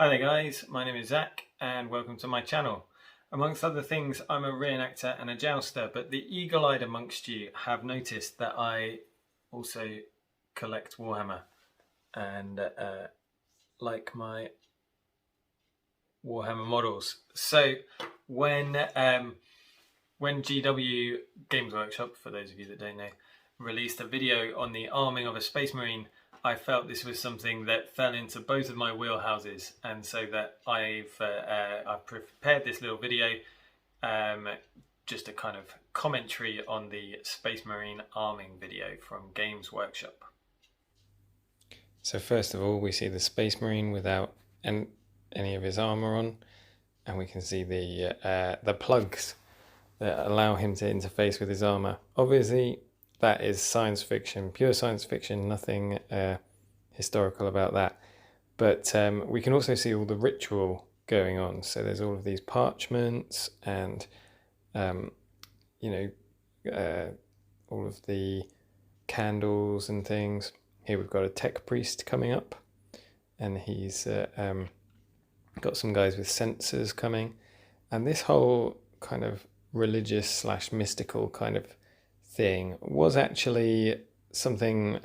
Hi there guys, my name is Zach and welcome to my channel. Amongst other things, I'm a reenactor and a jouster, but the eagle-eyed amongst you have noticed that I also collect Warhammer and like my Warhammer models. So when GW Games Workshop, for those of you that don't know, released a video on the arming of a Space Marine, I felt this was something that fell into both of my wheelhouses, and so that I've prepared this little video, just a kind of commentary on the Space Marine arming video from Games Workshop. So first of all, we see the Space Marine without any of his armour on, and we can see the plugs that allow him to interface with his armour. Obviously, that is science fiction, pure science fiction, nothing historical about that. But we can also see all the ritual going on. So there's all of these parchments and, all of the candles and things. Here we've got a tech priest coming up, and he's got some guys with sensors coming. And this whole kind of religious / mystical kind of thing was actually something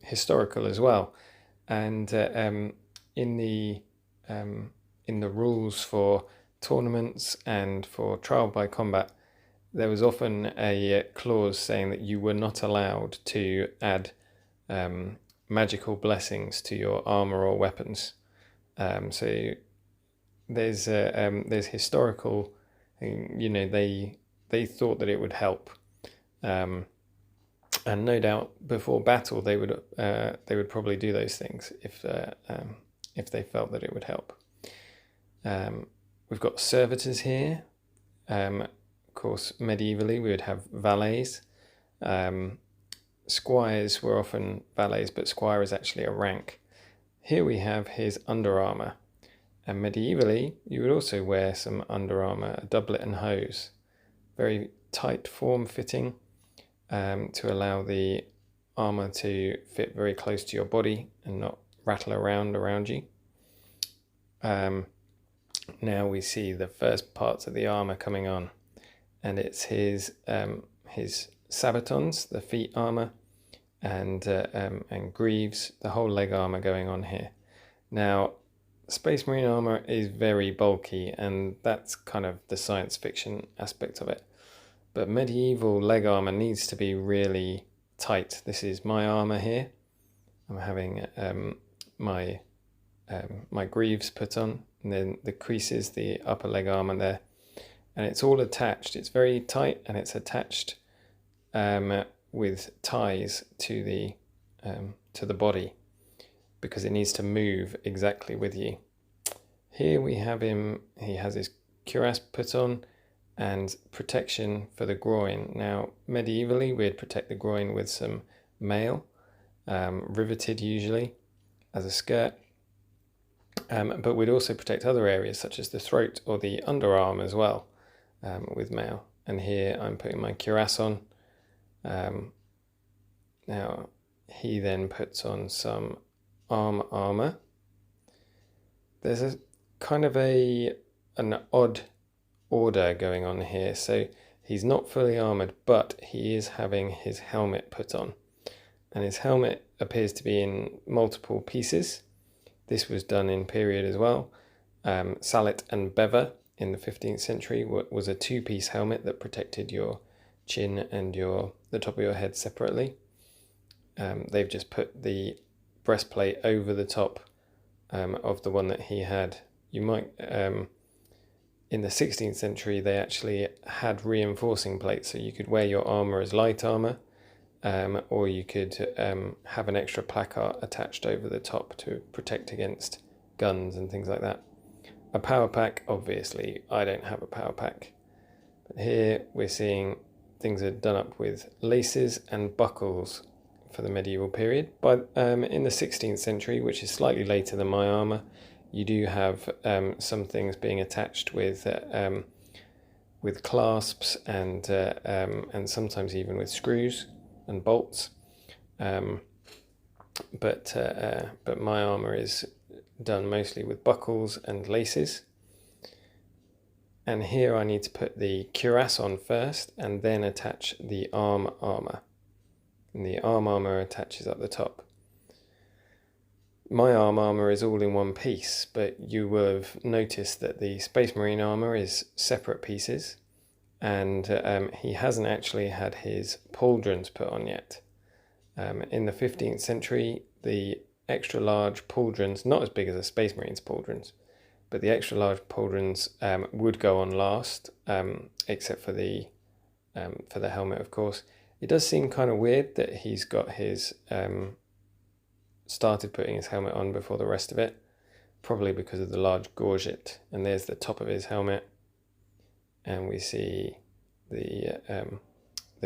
historical as well, and in the rules for tournaments and for trial by combat, there was often a clause saying that you were not allowed to add magical blessings to your armor or weapons. So there's historical, they thought that it would help. And no doubt before battle they would probably do those things if they felt that it would help. We've got servitors here. Of course, medievally we would have valets. Squires were often valets, but squire is actually a rank. Here we have his under armour, and medievally you would also wear some under armour, a doublet and hose, very tight form fitting, to allow the armour to fit very close to your body and not rattle around you. Now we see the first parts of the armour coming on, and it's his sabatons, the feet armour, and greaves, the whole leg armour going on here. Now, Space Marine armour is very bulky, and that's kind of the science fiction aspect of it. But medieval leg armour needs to be really tight. This is my armour here. I'm having my greaves put on, and then the creases, the upper leg armour there, and it's all attached. It's very tight, and it's attached with ties to the body, because it needs to move exactly with you. Here we have him. He has his cuirass put on, and protection for the groin. Now, medievally, we'd protect the groin with some mail, riveted usually as a skirt, but we'd also protect other areas such as the throat or the underarm as well, with mail. And here I'm putting my cuirass on. Now, he then puts on some arm armour. There's a kind of an odd order going on here. So he's not fully armoured, but he is having his helmet put on, and his helmet appears to be in multiple pieces. This was done in period as well. Salet and Bever in the 15th century was a two-piece helmet that protected your chin and the top of your head separately. They've just put the breastplate over the top of the one that he had. You might in the 16th century, they actually had reinforcing plates, so you could wear your armour as light armour, or you could have an extra placard attached over the top to protect against guns and things like that. A power pack, obviously, I don't have a power pack. But here we're seeing things are done up with laces and buckles for the medieval period. But in the 16th century, which is slightly later than my armour, you do have some things being attached with clasps and sometimes even with screws and bolts. But my armour is done mostly with buckles and laces. And here I need to put the cuirass on first and then attach the arm armour. And the arm armour attaches up the top. My arm armour is all in one piece, but you will have noticed that the Space Marine armour is separate pieces, and he hasn't actually had his pauldrons put on yet. In the 15th century, the extra large pauldrons, not as big as a Space Marine's pauldrons, but the extra large pauldrons would go on last, except for the helmet, of course. It does seem kind of weird that he's got his started putting his helmet on before the rest of it, probably because of the large gorget. And there's the top of his helmet, and we see the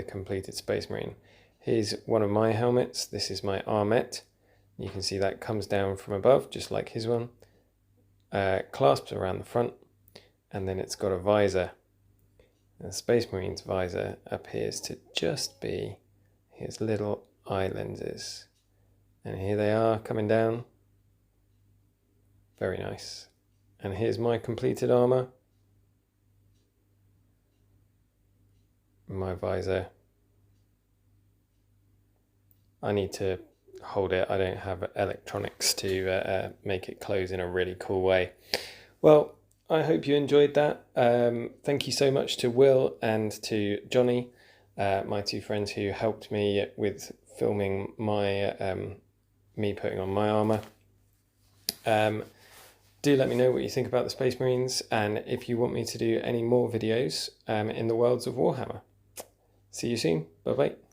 completed Space Marine. Here's one of my helmets. This is my armet. You can see that comes down from above, just like his one. Clasps around the front, and then it's got a visor. And the Space Marine's visor appears to just be his little eye lenses. And here they are coming down. Very nice. And here's my completed armour. My visor. I need to hold it. I don't have electronics to make it close in a really cool way. Well, I hope you enjoyed that. Thank you so much to Will and to Jonnie, my two friends who helped me with filming my me putting on my armour. Do let me know what you think about the Space Marines, and if you want me to do any more videos in the worlds of Warhammer. See you soon. Bye bye.